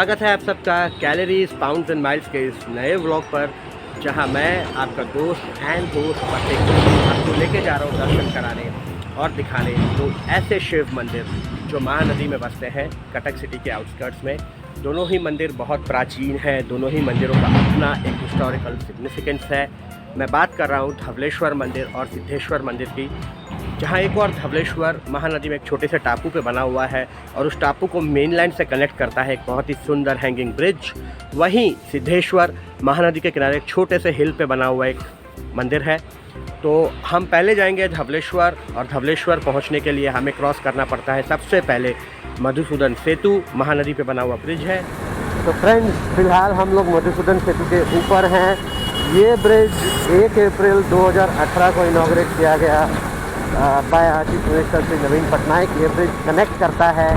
स्वागत है आप सबका कैलोरीज पाउंड्स एंड माइल्स के इस नए व्लॉग पर, जहां मैं आपका दोस्त एंड होस्ट आपको लेके जा रहा हूं दर्शन कराने और दिखाने तो ऐसे शिव मंदिर जो महानदी में बसते हैं कटक सिटी के आउटस्कर्ट्स में। दोनों ही मंदिर बहुत प्राचीन हैं, दोनों ही मंदिरों का अपना एक हिस्टोरिकल सिग्निफिकेंस है। मैं बात कर रहा हूँ धवलेश्वर मंदिर और सिद्धेश्वर मंदिर की, जहाँ एक और धवलेश्वर महानदी में एक छोटे से टापू पे बना हुआ है और उस टापू को मेनलैंड से कनेक्ट करता है एक बहुत ही सुंदर हैंगिंग ब्रिज। वहीं सिद्धेश्वर महानदी के किनारे एक छोटे से हिल पे बना हुआ एक मंदिर है। तो हम पहले जाएंगे धवलेश्वर, और धवलेश्वर पहुंचने के लिए हमें क्रॉस करना पड़ता है सबसे पहले मधुसूदन सेतु, महानदी पे बना हुआ ब्रिज है। तो फ्रेंड्स, फिलहाल हम लोग मधुसूदन सेतु के ऊपर हैं। ये ब्रिज 1 अप्रैल 2018 को इनॉग्रेट किया गया बाय चीफ मिनिस्टर श्री नवीन पटनायक। ये ब्रिज कनेक्ट करता है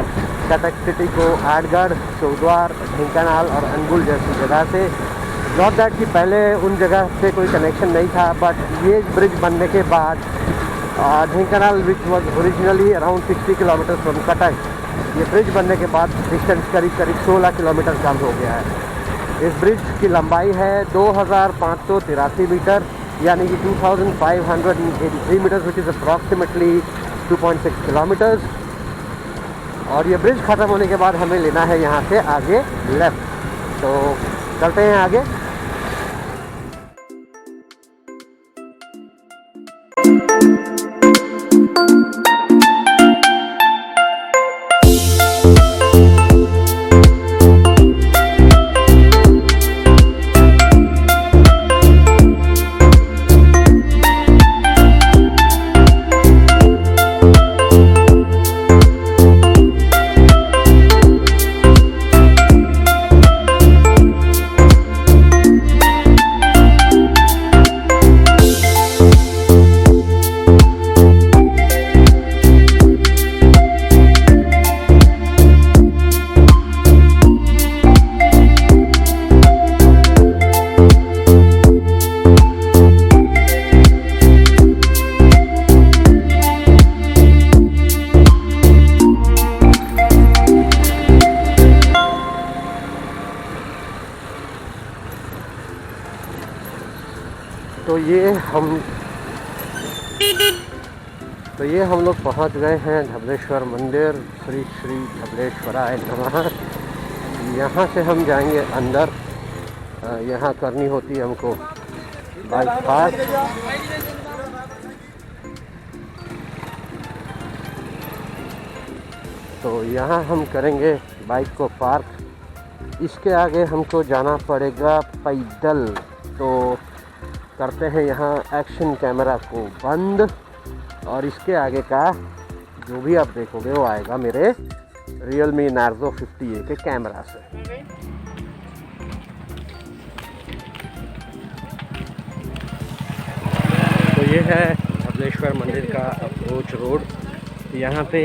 कटक सिटी को आडगढ़, चौद्वार, ढेंकानाल और अंगुल जैसी जगह से। नॉट दैट कि पहले उन जगह से कोई कनेक्शन नहीं था, बट ये ब्रिज बनने के बाद Dhenkanal which was originally around 60 kilometre from Cuttack, ये ब्रिज बनने के बाद डिस्टेंस करीब 16 किलोमीटर कम हो गया है। इस ब्रिज की लंबाई है 2583 मीटर, यानी कि 2583 metres, which is approximately 2.6 kilometres. और ये ब्रिज ख़त्म होने के बाद हमें लेना है यहाँ से आगे लेफ़्ट। तो चलते हैं आगे। तो ये हम लोग पहुंच गए हैं धवलेश्वर मंदिर। श्री श्री धवलेश्वराय नमः। यहाँ से हम जाएंगे अंदर। यहाँ करनी होती है हमको बाइक पार्क। तो यहाँ हम करेंगे बाइक को पार्क। इसके आगे हमको जाना पड़ेगा पैदल। तो करते हैं यहाँ एक्शन कैमरा को बंद, और इसके आगे का जो भी आप देखोगे वो आएगा मेरे Realme Narzo 50A के कैमरा से। तो ये है धवलेश्वर मंदिर का अप्रोच रोड। यहाँ पे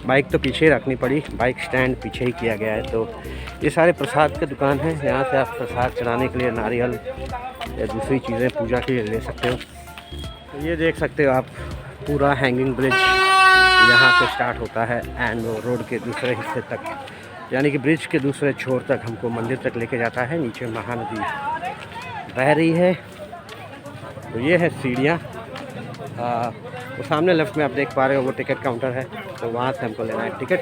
बाइक तो पीछे रखनी पड़ी, बाइक स्टैंड पीछे ही किया गया है। तो ये सारे प्रसाद के दुकान हैं, यहाँ से आप प्रसाद चढ़ाने के लिए नारियल या दूसरी चीज़ें पूजा के लिए ले सकते हो। तो ये देख सकते हो आप, पूरा हैंगिंग ब्रिज यहाँ से स्टार्ट होता है एंड वो रोड के दूसरे हिस्से तक, यानी कि ब्रिज के दूसरे छोर तक हमको मंदिर तक लेके जाता है। नीचे महानदी बह रही है। तो ये है सीढ़ियाँ। वो सामने लेफ्ट में आप देख पा रहे हो वो टिकट काउंटर है, तो वहाँ से हमको लेना है टिकट।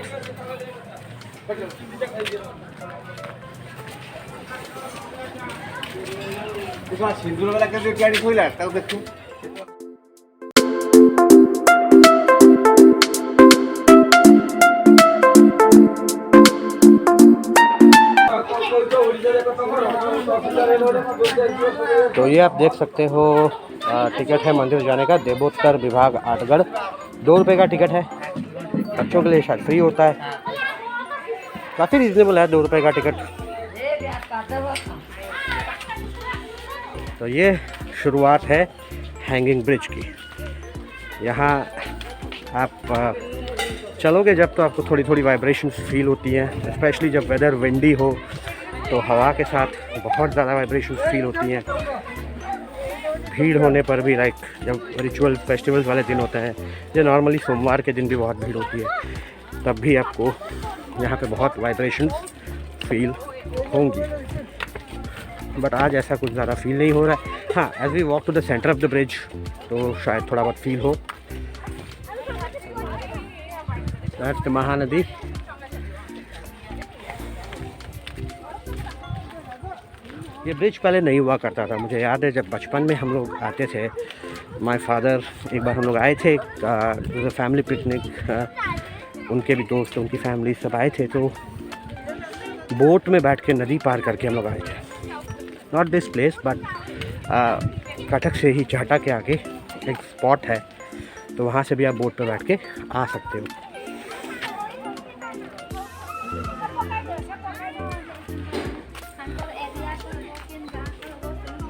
तो ये आप देख सकते हो टिकट है मंदिर जाने का, देवोत्तर विभाग आठगढ़। 2 रुपये का टिकट है, बच्चों के लिए शायद फ्री होता है। काफ़ी रीजनेबल है 2 रुपये का टिकट। तो ये शुरुआत है हैंगिंग ब्रिज की। यहाँ आप चलोगे जब तो आपको थोड़ी थोड़ी वाइब्रेशंस फील होती हैं, स्पेशली जब वेदर विंडी हो तो हवा के साथ बहुत ज़्यादा वाइब्रेशंस फील होती हैं। भीड़ होने पर भी, लाइक जब रिचुअल फेस्टिवल्स वाले दिन होते हैं, जो नॉर्मली सोमवार के दिन भी बहुत भीड़ होती है, तब भी आपको यहाँ पे बहुत वाइब्रेशंस फील होंगी, बट आज ऐसा कुछ ज़्यादा फील नहीं हो रहा है। हाँ, as we walk to the centre of the bridge तो शायद थोड़ा बहुत फील हो। That's the Mahanadi. ये ब्रिज पहले नहीं हुआ करता था। मुझे याद है जब बचपन में हम लोग आते थे, माय फादर, एक बार हम लोग आए थे फैमिली पिकनिक, उनके भी दोस्त, उनकी फैमिली सब आए थे, तो बोट में बैठ के नदी पार करके हम लोग आए थे। Not this place but Cuttack से ही झाटा के आगे एक स्पॉट है, तो वहाँ से भी आप बोट पे बैठ के आ सकते हो।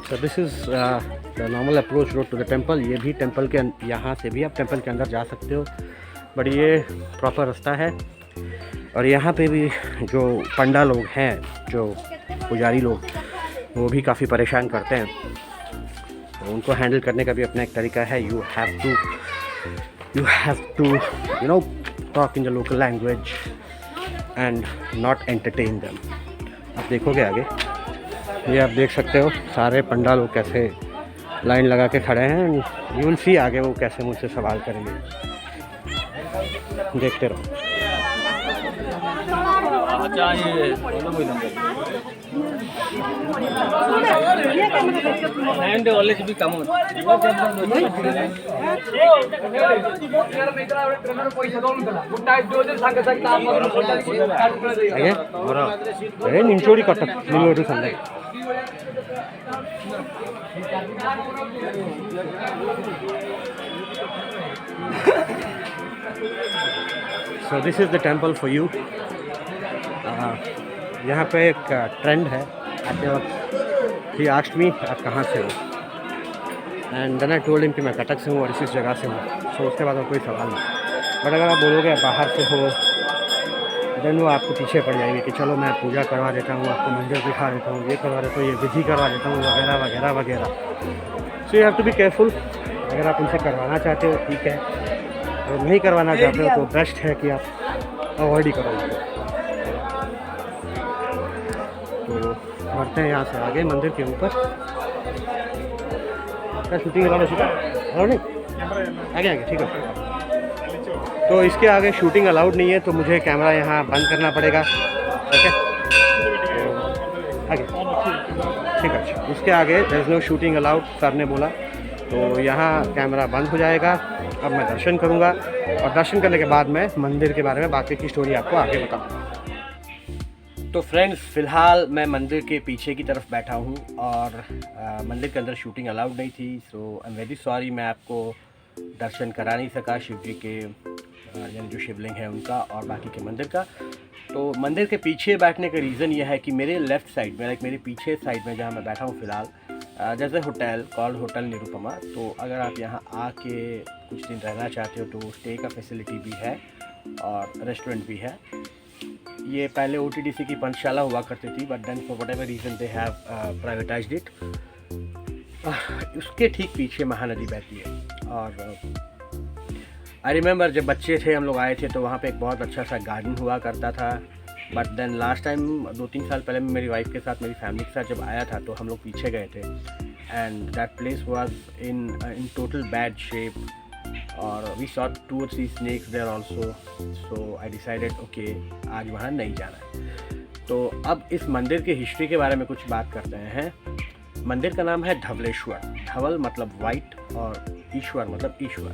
So this is the normal approach road to the temple। ये भी टेंपल के यहाँ से भी आप टेंपल के अंदर जा सकते हो, बट ये प्रॉपर रास्ता है। और यहाँ पे भी जो पंडा लोग हैं, जो पुजारी लोग, वो भी काफ़ी परेशान करते हैं, तो उनको हैंडल करने का भी अपना एक तरीका है। You have to you know talk in the local language and not entertain them. आप देखोगे आगे, ये आप देख सकते हो सारे पंडा लोग कैसे लाइन लगा के खड़े हैं। यू विल सी आगे वो कैसे मुझसे सवाल करेंगे, देखते रहो। निंचोड़ी Cuttack Sunday. So this is the temple for you। यहाँ पे एक ट्रेंड है। He asked me आप कहाँ से हो, and then I told him कि मैं कटक से हूँ और इस जगह से हूँ। सो उसके बाद और कोई सवाल नहीं। बट अगर आप बोलोगे बाहर से हो, देन वो आपको पीछे पड़ जाएंगे कि चलो मैं पूजा करवा देता हूँ, आपको मंदिर दिखा देता हूँ, ये करवा देता हूँ, ये विधि करवा देता हूँ, वगैरह वगैरह वगैरह। So you have to be careful. अगर आप उनसे करवाना चाहते हो ठीक है, अगर नहीं करवाना चाहते हो तो बेस्ट है कि आप अवॉइड ही करो उनको। तो बढ़ते हैं यहाँ से आगे मंदिर के ऊपर। क्या शूटिंग अलाउड है? नहीं, आगे आगे ठीक है। तो इसके आगे शूटिंग अलाउड नहीं है, तो मुझे कैमरा यहाँ बंद करना पड़ेगा, ठीक है? आगे ठीक है। अच्छा, इसके आगे there is no shooting allowed, sir ने बोला, तो यहाँ कैमरा बंद हो जाएगा। अब मैं दर्शन करूँगा, और दर्शन करने के बाद मैं मंदिर के बारे में बाकी की स्टोरी आपको आगे बताऊँगा। तो फ्रेंड्स, फ़िलहाल मैं मंदिर के पीछे की तरफ बैठा हूँ, और मंदिर के अंदर शूटिंग अलाउड नहीं थी। सो आई एम वेरी सॉरी, मैं आपको दर्शन करा नहीं सका शिव जी के, यानी जो शिवलिंग है उनका और बाकी के मंदिर का। तो मंदिर के पीछे बैठने का रीज़न यह है कि मेरे लेफ़्ट साइड में, लाइक मेरे पीछे साइड में जहाँ मैं बैठा हूँ फ़िलहाल, जैसे होटल कॉल्ड होटल निरुपमा। तो अगर आप यहाँ आके कुछ दिन रहना चाहते हो तो स्टे का फैसिलिटी भी है और रेस्टोरेंट भी है। ये पहले OTDC की पंचशाला हुआ करती थी, but then for whatever reason they have privatised it. उसके ठीक पीछे महानदी बहती है। और आई रिमेंबर जब बच्चे थे हम लोग आए थे तो वहाँ पे एक बहुत अच्छा सा गार्डन हुआ करता था। बट देन लास्ट टाइम 2-3 साल पहले मेरी वाइफ के साथ, मेरी फैमिली के साथ जब आया था, तो हम लोग पीछे गए थे, and that place was in total bad shape, और we saw 2 or 3 snakes there also. So I decided okay, आज वहाँ नहीं जाना है। तो अब इस मंदिर की हिस्ट्री के बारे में कुछ बात करते हैं। मंदिर का नाम है धवलेश्वर। धवल मतलब वाइट और ईश्वर मतलब ईश्वर।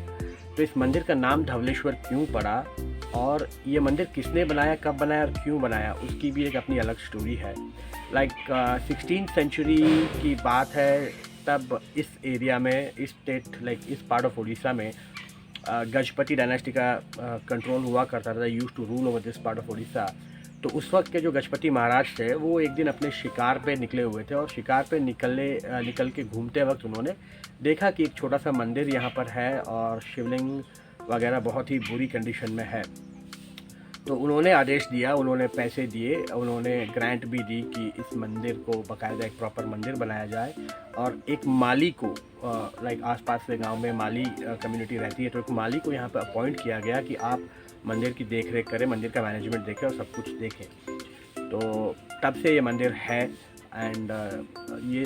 तो इस मंदिर का नाम धवलेश्वर क्यों पड़ा, और ये मंदिर किसने बनाया, कब बनाया और क्यों बनाया, उसकी भी एक अपनी अलग स्टोरी है। लाइक 16th सेंचुरी की बात है। तब इस एरिया में, इस स्टेट, लाइक इस पार्ट ऑफ उड़ीसा में गजपति डायनेस्टी का कंट्रोल हुआ करता था, used to rule over this part of Orissa. तो उस वक्त के जो गजपति महाराज थे, वो एक दिन अपने शिकार पे निकले हुए थे, और शिकार पे निकल के घूमते वक्त उन्होंने देखा कि एक छोटा सा मंदिर यहाँ पर है और शिवलिंग वगैरह बहुत ही बुरी कंडीशन में है। तो उन्होंने आदेश दिया, उन्होंने पैसे दिए, उन्होंने ग्रांट भी दी कि इस मंदिर को बाकायदा एक प्रॉपर मंदिर बनाया जाए, और एक माली को, लाइक आसपास के गांव में माली कम्युनिटी रहती है, तो एक माली को यहाँ पर अपॉइंट किया गया कि आप मंदिर की देख रेख करे, मंदिर का मैनेजमेंट देखे और सब कुछ देखे। तो तब से ये मंदिर है। एंड ये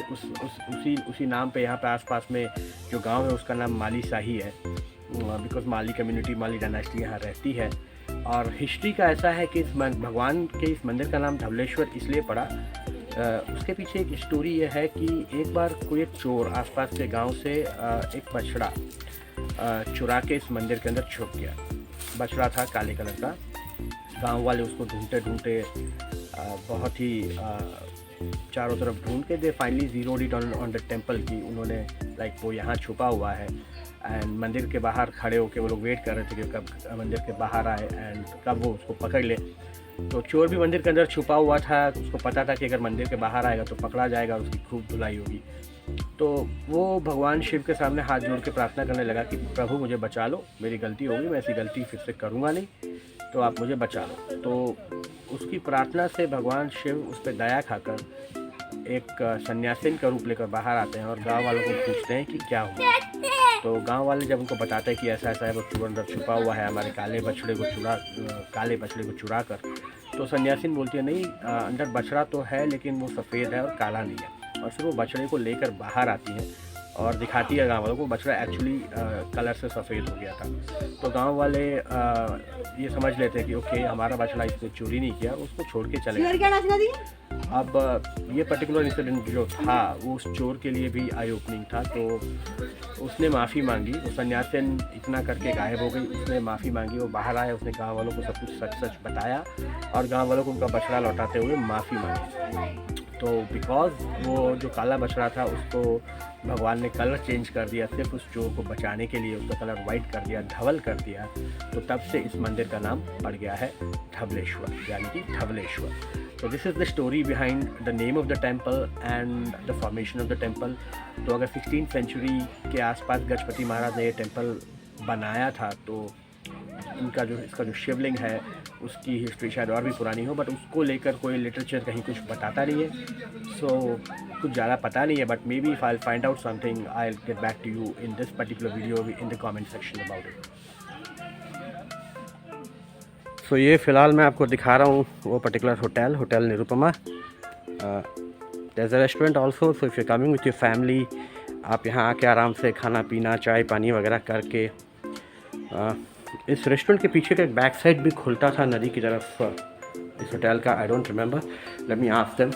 उसी नाम पे यहाँ पे आसपास में जो गांव है उसका नाम माली शाही है, because Mali community, Mali dynasty यहाँ रहती है। और हिस्ट्री का ऐसा है कि भगवान के इस मंदिर का नाम धवलेश्वर इसलिए पड़ा, उसके पीछे एक स्टोरी ये है कि एक बार कोई एक चोर आसपास के गांव से एक बछड़ा चुरा के इस मंदिर के अंदर छुप गया। बछड़ा था काले कलर का। गांव वाले उसको ढूंढते ढूंढते बहुत ही चारों तरफ ढूंढ के दे finally zeroed it on the temple की उन्होंने लाइक वो यहाँ छुपा हुआ है। एंड मंदिर के बाहर खड़े होकर वो लोग वेट कर रहे थे कि कब मंदिर के बाहर आए एंड कब वो उसको पकड़ ले। तो चोर भी मंदिर के अंदर छुपा हुआ था, उसको पता था कि अगर मंदिर के बाहर आएगा तो पकड़ा जाएगा, उसकी खूब धुलाई होगी। तो वो भगवान शिव के सामने हाथ जोड़ के प्रार्थना करने लगा कि प्रभु मुझे बचा लो, मेरी गलती होगी, मैं ऐसी गलती फिर से करूँगा नहीं, तो आप मुझे बचा लो। तो उसकी प्रार्थना से भगवान शिव उस पर दया खाकर एक सन्यासिन का रूप लेकर बाहर आते हैं और गांव वालों को पूछते हैं कि क्या हुआ। तो गांव वाले जब उनको बताते हैं कि ऐसा ऐसा है, वो चोर अंदर छुपा हुआ है हमारे काले बछड़े को चुरा कर, तो सन्यासिन बोलती है नहीं, अंदर बछड़ा तो है लेकिन वो सफ़ेद है और काला नहीं है। और फिर वो बछड़े को लेकर बाहर आती है और दिखाती है गांव वालों को बछड़ा एक्चुअली कलर से सफ़ेद हो गया था। तो गांव वाले ये समझ लेते हैं कि ओके हमारा बछड़ा इसने चोरी नहीं किया, उसको छोड़ के चले गए। अब ये पर्टिकुलर इंसिडेंट जो था वो उस चोर के लिए भी आई ओपनिंग था। तो उसने माफ़ी मांगी, वो सन्यासिन इतना करके गायब हो गई, उसने माफ़ी मांगी, वो बाहर आया, उसने गांव वालों को सब कुछ सच सच बताया और गांव वालों को उनका बछड़ा लौटाते हुए माफ़ी मांगी। तो बिकॉज वो जो काला बछड़ा था उसको भगवान ने कलर चेंज कर दिया, सिर्फ उस चोर को बचाने के लिए उसका कलर वाइट कर दिया, धवल कर दिया। तो तब से इस मंदिर का नाम पड़ गया है धवलेश्वर, यानी कि Dhavaleshwar. So this is the story behind the name of the temple and the formation of the temple. तो अगर 16th सेंचुरी के आसपास गजपति महाराज ने ये टेम्पल बनाया था तो इसका जो शिवलिंग है उसकी हिस्ट्री शायद और भी पुरानी हो, बट उसको लेकर कोई लिटरेचर कहीं कुछ बताता नहीं है। सो कुछ ज़्यादा पता नहीं है, but may be if I find out something I will get back to you in this particular video in the comment section about it. So ये फ़िलहाल मैं आपको दिखा रहा हूँ वो particular hotel Nirupama. There is a restaurant also, so if you coming with your family आप यहाँ आके आराम से खाना पीना चाय पानी वगैरह करके, इस रेस्टोरेंट के पीछे का एक बैक साइड भी खुलता था नदी की तरफ इस होटल का। I don't remember, let me ask them.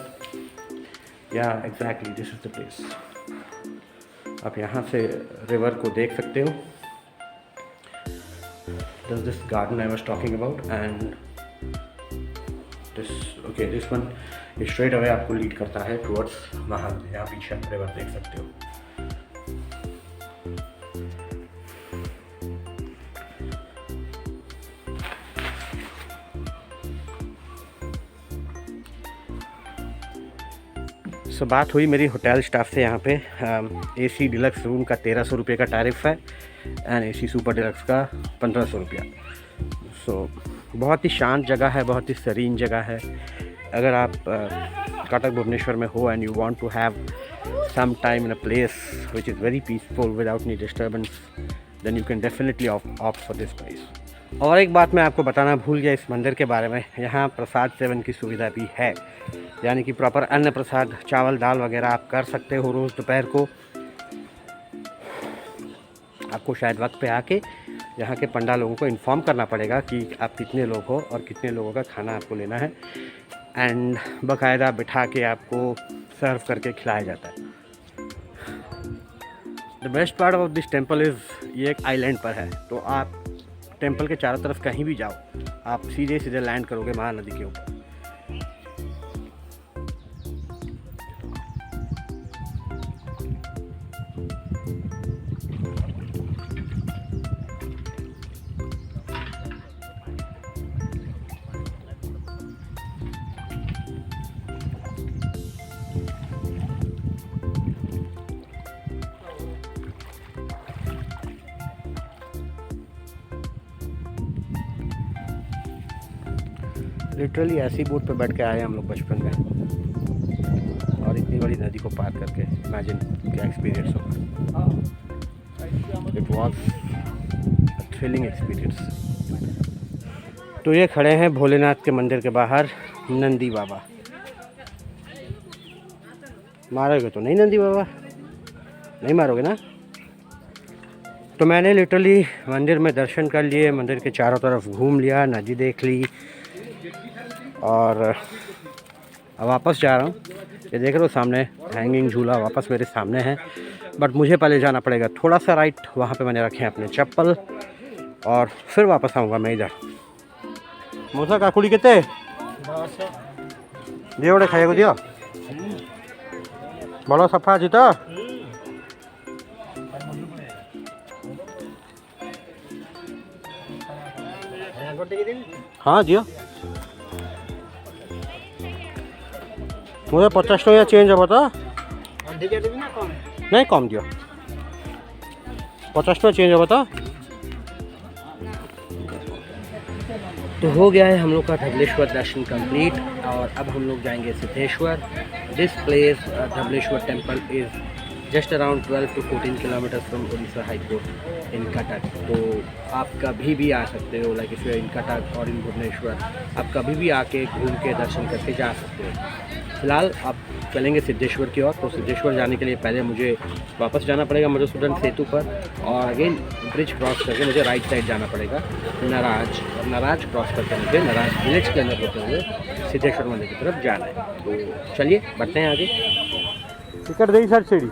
या exactly this is the place. आप यहाँ से रिवर को देख सकते हो। There's this garden I was talking about and this one is straight away आपको लीड करता है towards वहाँ, यहाँ पीछे आप रिवर देख सकते हो। सो बात हुई मेरी होटल स्टाफ से यहाँ पे। AC डिलक्स रूम का 1300 रुपये का टैरिफ है एंड AC सुपर डिलक्स का 1500 रुपया। सो बहुत ही शांत जगह है, बहुत ही सीरीन जगह है। अगर आप कटक भुवनेश्वर में हो and you want to have some time in a place which is very peaceful without any disturbance, then you can definitely opt for this place. और एक बात मैं आपको बताना भूल गया इस मंदिर के बारे में, यहाँ प्रसाद सेवन की सुविधा भी है, यानी कि प्रॉपर अन्न प्रसाद चावल दाल वगैरह आप कर सकते हो रोज़ दोपहर को। आपको शायद वक्त पे आके यहाँ के पंडा लोगों को इन्फॉर्म करना पड़ेगा कि आप कितने लोग हो और कितने लोगों का खाना आपको लेना है, एंड बाकायदा बिठा के आपको सर्व करके खिलाया जाता है। The best part of this temple is ये एक आइलैंड पर है, तो आप टेम्पल के चारों तरफ कहीं भी जाओ आप सीधे सीधे लैंड करोगे महानदी के ऊपर। लिटरली ऐसी बोट पे बैठ के आए हम लोग बचपन में, और इतनी बड़ी नदी को पार करके इमेजिन क्या एक्सपीरियंस होगा। It was a thrilling experience. तो ये खड़े हैं भोलेनाथ के मंदिर के बाहर नंदी बाबा। मारोगे तो नहीं नंदी बाबा? नहीं मारोगे ना? तो मैंने लिटरली मंदिर में दर्शन कर लिए, मंदिर के चारों तरफ घूम लिया, नदी देख ली और अब वापस जा रहा हूँ। ये देख रहे हो सामने हैंगिंग झूला वापस मेरे सामने है, बट मुझे पहले जाना पड़ेगा थोड़ा सा राइट। वहाँ पे मैंने रखे हैं अपने चप्पल और फिर वापस आऊँगा मैं इधर। मोसा काकुड़ी कितने दियोड़े खाइए दियो बड़ा सफा जीता। हाँ दियो मुझे 50 टका चेंज हे तो नहीं कम दियो 50 टका चेंज हे तो हो गया है हम लोग का धबलेश्वर दर्शन कंप्लीट। और अब हम लोग जाएंगे Siddheshwar. This place Dhabaleshwar temple is just around 12 to 14 kilometre from Orissa high court in Cuttack. तो आप कभी भी आ सकते हो, like if you in Cuttack और इन भुवनेश्वर, आप कभी भी आके घूम के दर्शन करके जा सकते हो। फिलहाल आप चलेंगे सिद्धेश्वर की ओर। तो सिद्धेश्वर जाने के लिए पहले मुझे वापस जाना पड़ेगा मधुसूदन सेतु पर और अगेन ब्रिज क्रॉस करके मुझे राइट साइड जाना पड़ेगा नराज, और नराज क्रॉस करके मुझे नराज विलेज के अंदर होते हुए सिद्धेश्वर मंदिर की तरफ जाना है। तो चलिए बढ़ते हैं आगे। टिकट देगी सर सीढ़ी।